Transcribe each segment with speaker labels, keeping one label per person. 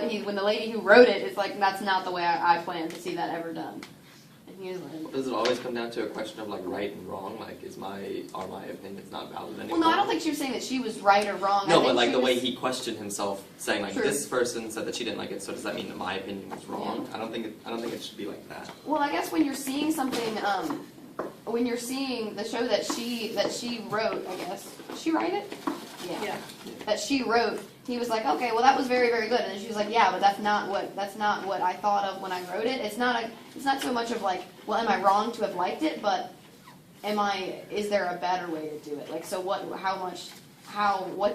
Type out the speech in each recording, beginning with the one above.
Speaker 1: when the lady who wrote it is like, that's not the way I plan to see that ever done. And he was like,
Speaker 2: does it always come down to a question of like right and wrong? Like, are my opinions not valid anymore?
Speaker 1: well, no, I don't think she was saying that she was right or wrong.
Speaker 2: No,
Speaker 1: I think
Speaker 2: but like
Speaker 1: she
Speaker 2: the way
Speaker 1: was,
Speaker 2: he questioned himself, saying like
Speaker 1: True.
Speaker 2: this person said that she didn't like it, so does that mean that my opinion was wrong? I don't think it should be like that.
Speaker 1: well, I guess when you're seeing something, when you're seeing the show that she wrote, I guess, did she write it? Yeah. That she wrote. He was like, okay, well that was very, very good, and then she was like, yeah, but that's not what I thought of when I wrote it. It's not so much of like, well, am I wrong to have liked it, but is there a better way to do it? Like, so what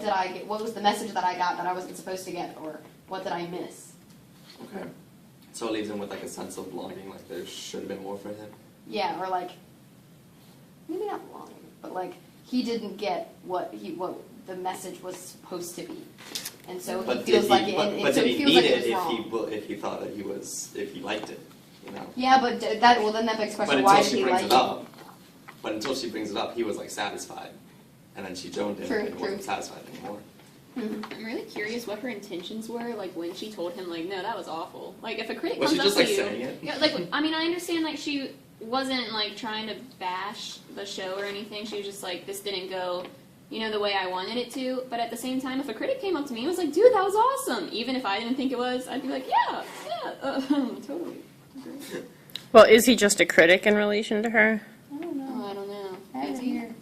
Speaker 1: did I get? What was the message that I got that I wasn't supposed to get, or what did I miss?
Speaker 2: Okay. So it leaves him with like a sense of longing, like there should have been more for him.
Speaker 1: Yeah, or like, maybe not longing, but like he didn't get what the message was supposed to be, and so he feels like it.
Speaker 2: But
Speaker 1: so
Speaker 2: did
Speaker 1: he
Speaker 2: he
Speaker 1: feels
Speaker 2: need
Speaker 1: like
Speaker 2: it
Speaker 1: was
Speaker 2: if he thought that if he liked it, you know?
Speaker 1: Yeah, but then that begs the question:
Speaker 2: But
Speaker 1: why
Speaker 2: until
Speaker 1: did
Speaker 2: she
Speaker 1: he
Speaker 2: brings
Speaker 1: like
Speaker 2: it up, he was like satisfied, and then she joned him and wasn't satisfied anymore.
Speaker 3: I'm really curious what her intentions were, like when she told him, like, no, that was awful. Like, if a critic
Speaker 2: Was
Speaker 3: comes
Speaker 2: she just
Speaker 3: up
Speaker 2: like
Speaker 3: to you,
Speaker 2: saying it?
Speaker 3: yeah, like, I mean, I understand like she wasn't like trying to bash the show or anything. She was just like, this didn't go, the way I wanted it to. But at the same time, if a critic came up to me and was like, dude, that was awesome, even if I didn't think it was, I'd be like, yeah, totally.
Speaker 4: Well, is he just a critic in relation to her?
Speaker 1: I don't know.
Speaker 3: Oh, I don't know.
Speaker 1: I
Speaker 3: Is
Speaker 1: don't
Speaker 3: he?
Speaker 1: hear.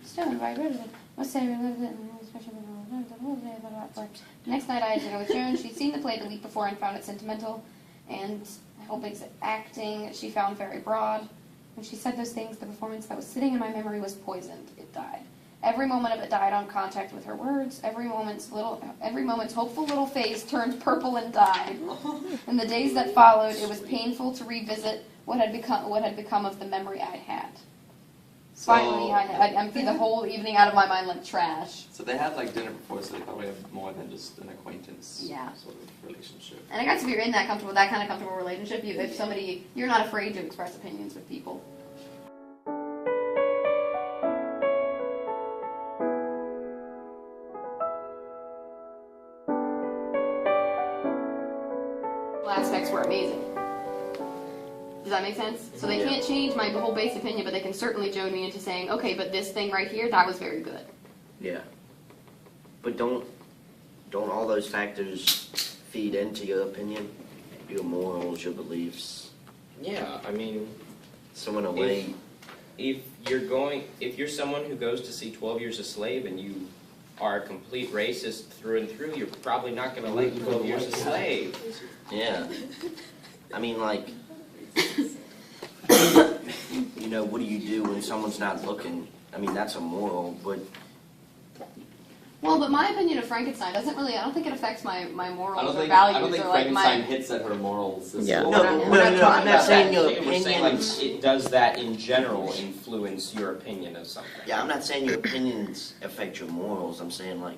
Speaker 1: Still, I read it. Let's say we lived it, especially the next night I had dinner with Joan. She'd seen the play the week before and found it sentimental, and Helbig's acting she found very broad. When she said those things, the performance that was sitting in my memory was poisoned. It died. Every moment of it died on contact with her words. Every moment's hopeful little face turned purple and died. In the days that followed, it was painful to revisit what had become of the memory I'd had. Finally, I emptied the whole evening out of my mind like trash.
Speaker 2: So they had like dinner before, so they probably have more than just an acquaintance sort of relationship.
Speaker 1: And I guess if you're in that kind of comfortable relationship, you're not afraid to express opinions with people. Aspects were amazing. Does that make sense? So they can't change my whole base opinion, but they can certainly jone me into saying, okay, but this thing right here, that was very good.
Speaker 5: Yeah. But don't all those factors feed into your opinion? Your morals, your beliefs?
Speaker 6: Yeah, I mean,
Speaker 5: So in a way,
Speaker 6: if you're someone who goes to see 12 Years a Slave and you are a complete racist through and through, you're probably not going to like 12 Years a Slave.
Speaker 5: yeah. I mean, like, what do you do when someone's not looking? I mean, that's a moral, but
Speaker 1: Well, but my opinion of Frankenstein I don't think it affects my morals or values.
Speaker 2: I don't think
Speaker 1: or like
Speaker 2: Frankenstein
Speaker 1: my...
Speaker 2: hits at her morals.
Speaker 4: Yeah.
Speaker 5: No, I'm not saying your
Speaker 6: We're saying like
Speaker 5: opinions.
Speaker 6: it does that in general influence your opinion of something.
Speaker 5: Yeah, I'm not saying your opinions affect your morals. I'm saying like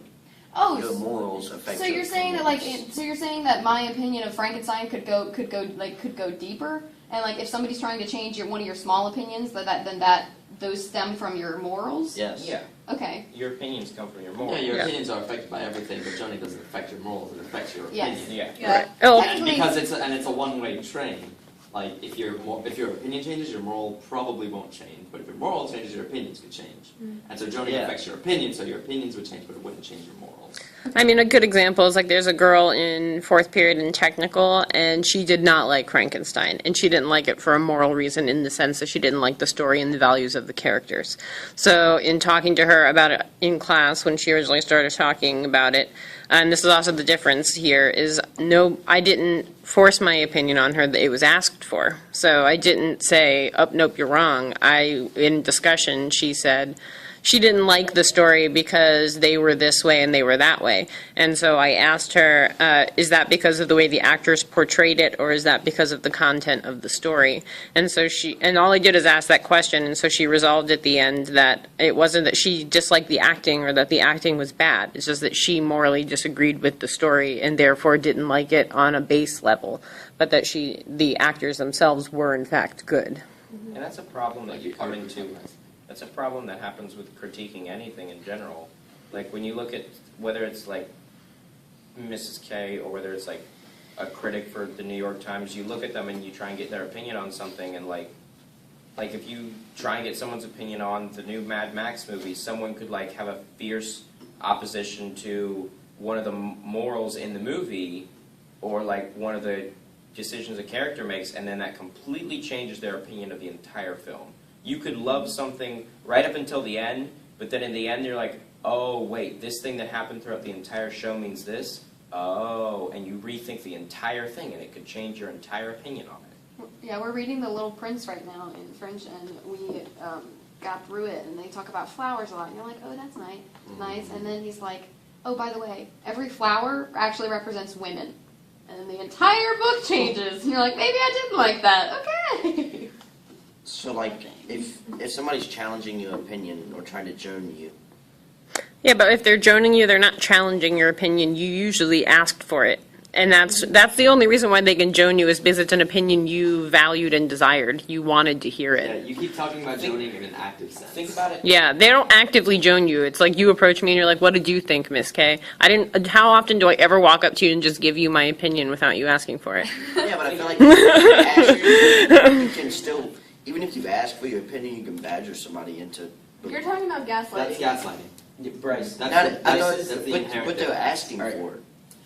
Speaker 1: Oh,
Speaker 5: your morals affect.
Speaker 1: so
Speaker 5: your
Speaker 1: you're saying that
Speaker 5: opinions.
Speaker 1: so you're saying that my opinion of Frankenstein could go deeper, and like if somebody's trying to change one of your small opinions, those stem from your morals.
Speaker 5: Yes.
Speaker 6: Yeah,
Speaker 1: Okay.
Speaker 6: your opinions come from your
Speaker 2: Yeah,
Speaker 6: morals.
Speaker 2: your opinions are affected by everything, but Johnny doesn't affect your morals, it affects your
Speaker 1: Yes.
Speaker 2: opinion.
Speaker 6: Yeah.
Speaker 4: Oh,
Speaker 1: Technically-
Speaker 2: Because it's a one-way train. Like, if your opinion changes, your moral probably won't change. But if your moral changes, your opinions could change. And so Joni
Speaker 5: Yeah.
Speaker 2: affects your opinion, so your opinions would change, but it wouldn't change your morals.
Speaker 4: I mean, a good example is like there's a girl in fourth period in technical, and she did not like Frankenstein, and she didn't like it for a moral reason in the sense that she didn't like the story and the values of the characters. So in talking to her about it in class when she originally started talking about it, and this is also the difference here, is no, I didn't force my opinion on her. It was asked for. So I didn't say, oh, nope, you're wrong. In discussion, she said she didn't like the story because they were this way and they were that way. And so I asked her, is that because of the way the actors portrayed it, or is that because of the content of the story? And so and all I did is ask that question, and so she resolved at the end that it wasn't that she disliked the acting or that the acting was bad. It's just that she morally disagreed with the story and therefore didn't like it on a base level, but that the actors themselves were in fact good.
Speaker 6: And that's a problem that you come into. That's a problem that happens with critiquing anything in general. Like when you look at whether it's like Mrs. K, or whether it's like a critic for the New York Times, you look at them and you try and get their opinion on something, and like if you try and get someone's opinion on the new Mad Max movie, someone could like have a fierce opposition to one of the morals in the movie, or like one of the decisions a character makes, and then that completely changes their opinion of the entire film. You could love something right up until the end, but then in the end you're like, oh wait, this thing that happened throughout the entire show means this? Oh, and you rethink the entire thing, and it could change your entire opinion on it.
Speaker 1: Yeah, we're reading The Little Prince right now in French, and we got through it, and they talk about flowers a lot, and you're like, oh, that's nice. And then he's like, oh, by the way, every flower actually represents women. And then the entire book changes, and you're like, maybe I didn't like that. Okay.
Speaker 5: So, like, if somebody's challenging your opinion or trying to join you,
Speaker 4: Yeah, but if they're joining you, they're not challenging your opinion. You usually asked for it. And that's the only reason why they can join you, is because it's an opinion you valued and desired. You wanted to hear
Speaker 2: Yeah,
Speaker 4: it.
Speaker 2: you keep talking about joining in an active sense.
Speaker 6: Think about it.
Speaker 4: Yeah, they don't actively join you. It's like you approach me and you're like, what did you think, Miss K? How often do I ever walk up to you and just give you my opinion without you asking for it?
Speaker 5: yeah, but I feel like you can still, even if you ask for your opinion, you can badger somebody into.
Speaker 1: You're talking about gaslighting.
Speaker 2: That's gaslighting.
Speaker 6: Yeah, Bryce,
Speaker 2: That's the inherent
Speaker 5: but they're
Speaker 2: difference.
Speaker 5: asking
Speaker 6: All right.
Speaker 5: for it.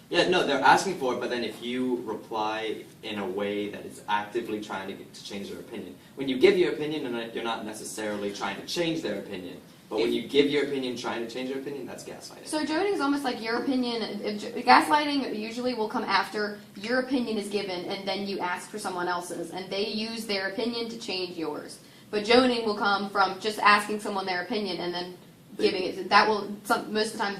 Speaker 2: Yeah, no, they're asking for it, but then if you reply in a way that is actively trying to get to change their opinion, when you give your opinion, you're not necessarily trying to change their opinion. But when you give your opinion trying to change their opinion, that's gaslighting.
Speaker 1: So joining is almost like your opinion. Gaslighting usually will come after your opinion is given, and then you ask for someone else's, and they use their opinion to change yours. But joining will come from just asking someone their opinion and then giving it. That will most of the time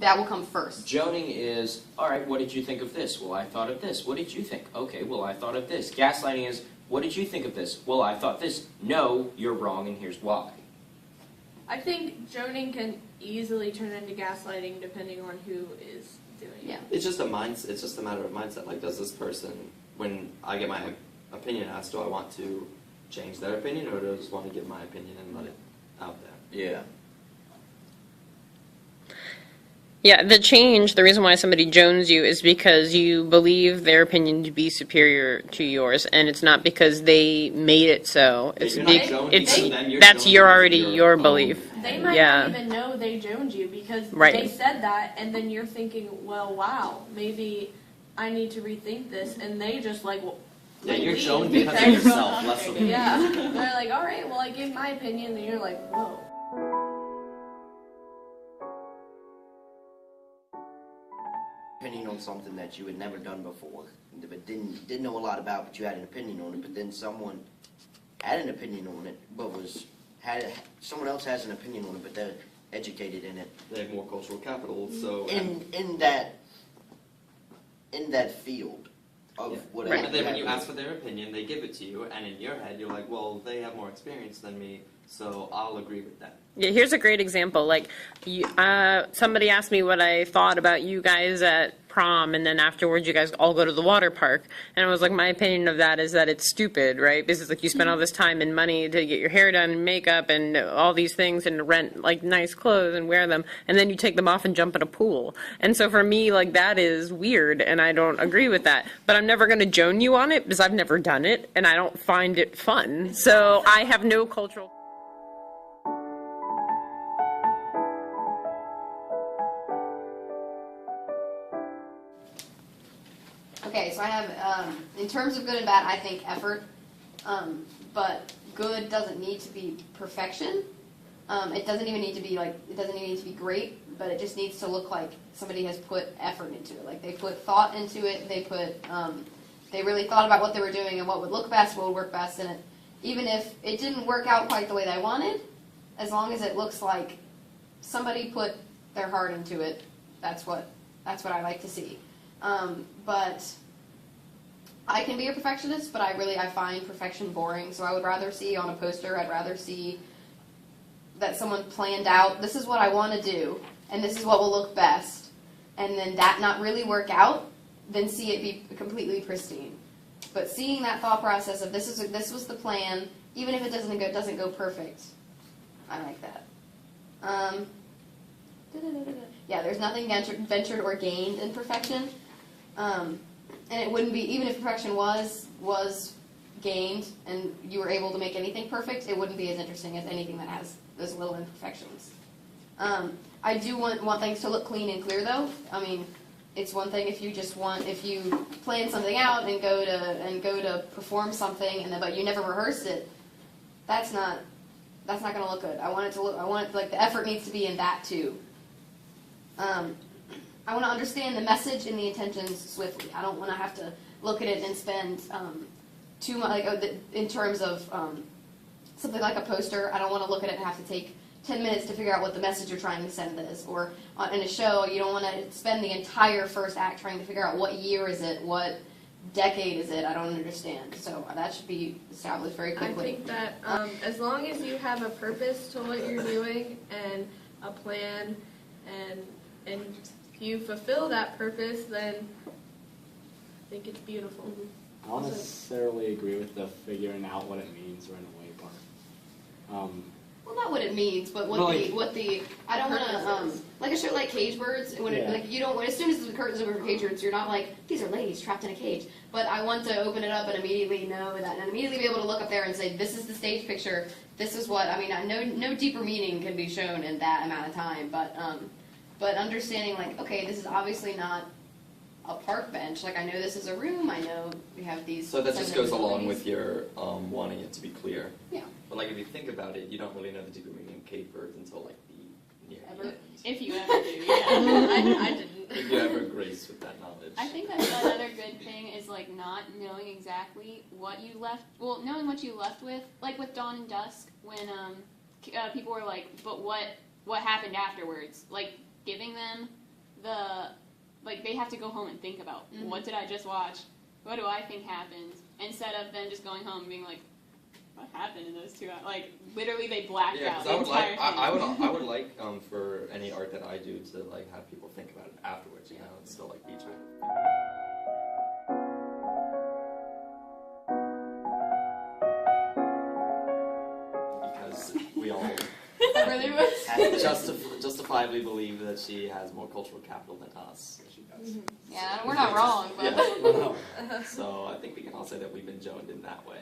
Speaker 1: that will come first.
Speaker 6: Joning is, all right, what did you think of this? Well, I thought of this. What did you think? Okay, well, I thought of this. Gaslighting is, what did you think of this? Well, I thought this. No, you're wrong, and here's why.
Speaker 7: I think joning can easily turn into gaslighting depending on who is doing it.
Speaker 1: Yeah.
Speaker 2: It's just a mindset. It's just a matter of mindset. Like, does this person, when I get my opinion asked, do I want to change their opinion, or do I just want to give my opinion and let it out there?
Speaker 5: Yeah.
Speaker 4: Yeah, the reason why somebody joins you is because you believe their opinion to be superior to yours, and it's not because they made it so. It's
Speaker 2: You're not joning
Speaker 4: it's
Speaker 2: them, you're
Speaker 4: that's
Speaker 2: joning
Speaker 4: your
Speaker 2: with
Speaker 4: already
Speaker 2: your
Speaker 4: your
Speaker 2: own
Speaker 4: belief.
Speaker 7: They might
Speaker 4: Yeah.
Speaker 7: not even know they joned you because
Speaker 4: Right.
Speaker 7: they said that, and then you're thinking, well, wow, maybe I need to rethink this, and they just like, well,
Speaker 2: Yeah, you're
Speaker 7: leave
Speaker 2: joning because of
Speaker 7: because-
Speaker 2: yourself, less of
Speaker 7: Yeah, they're like, all right, well, I gave my opinion, and you're like, whoa.
Speaker 5: Opinion on something that you had never done before, but didn't know a lot about, but you had an opinion on it. But then someone had an opinion on it, but someone else has an opinion on it, but they're educated in it.
Speaker 2: They have more cultural capital, so
Speaker 5: In that field of
Speaker 2: yeah.
Speaker 5: whatever.
Speaker 2: And then when you ask for their opinion, they give it to you, and in your head, you're like, well, they have more experience than me, so I'll agree with that.
Speaker 4: Yeah, here's a great example. Like, somebody asked me what I thought about you guys at prom, and then afterwards you guys all go to the water park. And I was like, my opinion of that is that it's stupid, right? Because it's like you spend all this time and money to get your hair done and makeup and all these things and rent like nice clothes and wear them, and then you take them off and jump in a pool. And so for me, like, that is weird, and I don't agree with that. But I'm never going to join you on it because I've never done it, and I don't find it fun. So I have no cultural...
Speaker 1: Okay, so I have, in terms of good and bad, I think effort, but good doesn't need to be perfection. It doesn't even need to be it doesn't even need to be great, but it just needs to look like somebody has put effort into it. Like they put thought into it, they really thought about what they were doing and what would look best, what would work best in it. Even if it didn't work out quite the way they wanted, as long as it looks like somebody put their heart into it, that's what I like to see. But I can be a perfectionist, but I find perfection boring. So I would rather see on a poster, I'd rather see that someone planned out, this is what I want to do, and this is what will look best, and then that not really work out, than see it be completely pristine. But seeing that thought process of this was the plan, even if it doesn't go perfect, I like that. yeah, there's nothing ventured or gained in perfection. And it wouldn't be, even if perfection was gained and you were able to make anything perfect, it wouldn't be as interesting as anything that has those little imperfections. I do want things to look clean and clear, though. I mean, it's one thing if you plan something out and go to perform something, but you never rehearsed it. That's not going to look good. I want it like the effort needs to be in that too. I want to understand the message and the intentions swiftly. I don't want to have to look at it and spend too much, in terms of something like a poster. I don't want to look at it and have to take 10 minutes to figure out what the message you're trying to send is. Or in a show, you don't want to spend the entire first act trying to figure out what year is it, what decade is it. I don't understand. So that should be established very quickly.
Speaker 7: I think that as long as you have a purpose to what you're doing and a plan, and if you fulfill that purpose, then I think it's beautiful.
Speaker 8: I don't necessarily agree with the figuring out what it means right away part.
Speaker 1: Well, not what it means, but what the I don't want to like a show like Cage Birds. When as soon as the curtains open for Cage Birds, you're not like, these are ladies trapped in a cage. But I want to open it up and immediately know that, and immediately be able to look up there and say, this is the stage picture. This is what I mean. No deeper meaning can be shown in that amount of time. But understanding, like, okay, this is obviously not a park bench. Like, I know this is a room. I know we have these.
Speaker 2: So that just goes along with your wanting it to be clear.
Speaker 1: Yeah.
Speaker 2: But like, if you think about it, you don't really know the deeper meaning of Cage Birds until like the near
Speaker 1: Ever.
Speaker 2: the end.
Speaker 3: If you ever do, yeah. I didn't.
Speaker 2: If you ever grace with that knowledge.
Speaker 3: I think that's another good thing is like not knowing exactly what you left. Well, knowing what you left with, like with Dawn and Dusk, when people were like, "But what happened afterwards?" Like giving them they have to go home and think about what did I just watch? What do I think happened? Instead of them just going home and being like, what happened in those 2 hours? Like literally, they blacked out the entire thing.
Speaker 2: I would like for any art that I do to like have people think about it afterwards. You know, and still like be trying. Because we all
Speaker 1: Really was.
Speaker 2: justifiably believe that she has more cultural capital than us. She does.
Speaker 1: Yeah, we're not wrong, but.
Speaker 2: Yeah. So I think we can all say that we've been joned in that way.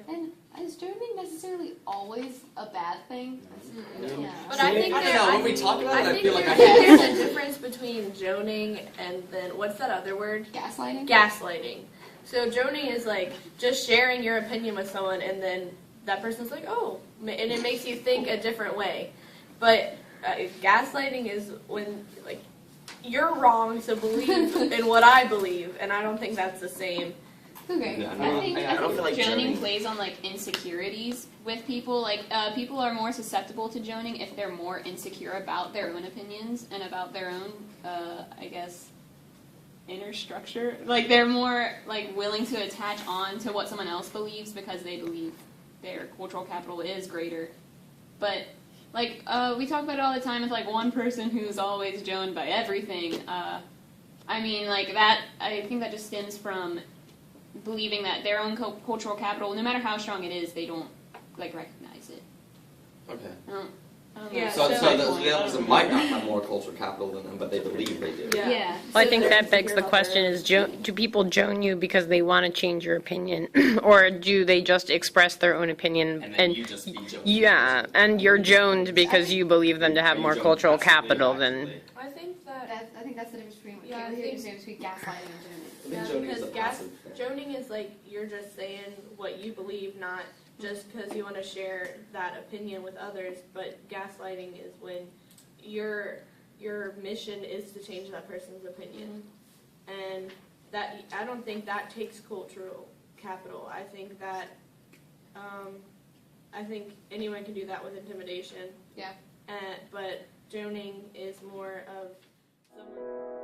Speaker 1: And is joning necessarily always a bad thing? Yeah.
Speaker 7: But I think
Speaker 2: I don't know. When we talk about it, I feel like I
Speaker 7: there's a difference between joning and then what's that other word?
Speaker 1: Gaslighting?
Speaker 7: Gaslighting. So joning is like just sharing your opinion with someone, and then that person's like, oh, and it makes you think a different way. But gaslighting is when like you're wrong to believe in what I believe, and I don't think that's the same.
Speaker 1: Okay.
Speaker 2: Yeah,
Speaker 3: I think
Speaker 5: don't feel like
Speaker 3: joning
Speaker 5: joning
Speaker 3: plays on like insecurities with people. Like people are more susceptible to joning if they're more insecure about their own opinions and about their own, I guess, inner structure. Like they're more like willing to attach on to what someone else believes because they believe their cultural capital is greater. But like we talk about it all the time with like one person who's always joned by everything. I mean like that. I think that just stems from believing that their own cultural capital, no matter how strong it is, they don't like recognize it.
Speaker 2: Okay.
Speaker 3: I don't
Speaker 7: Yeah,
Speaker 2: So
Speaker 7: so-
Speaker 2: the other person might not have more cultural capital than them, but they believe they do.
Speaker 7: Yeah.
Speaker 4: Well, I
Speaker 3: So
Speaker 4: think
Speaker 3: they're
Speaker 4: that begs
Speaker 3: insecure
Speaker 4: the
Speaker 3: about
Speaker 4: question
Speaker 3: their-
Speaker 4: is, do people joan you because they want to change your opinion? Or do they just express their own opinion?
Speaker 2: And then you just be joned.
Speaker 4: Yeah, and you're joned because you believe them to have
Speaker 2: Are you
Speaker 4: more
Speaker 2: joned
Speaker 4: cultural
Speaker 2: passively or
Speaker 4: capital than...
Speaker 2: actively?
Speaker 7: I think that.
Speaker 1: I think that's the difference between
Speaker 7: Yeah, I
Speaker 1: the
Speaker 7: think-
Speaker 1: difference between gaslighting and joning.
Speaker 2: I think
Speaker 7: Yeah,
Speaker 2: joning is a
Speaker 7: because
Speaker 2: passive thing.
Speaker 7: joning is like you're just saying what you believe, not just because you want to share that opinion with others. But gaslighting is when your mission is to change that person's opinion, and that I don't think that takes cultural capital. I think that I think anyone can do that with intimidation.
Speaker 1: Yeah.
Speaker 7: But joning is more of someone.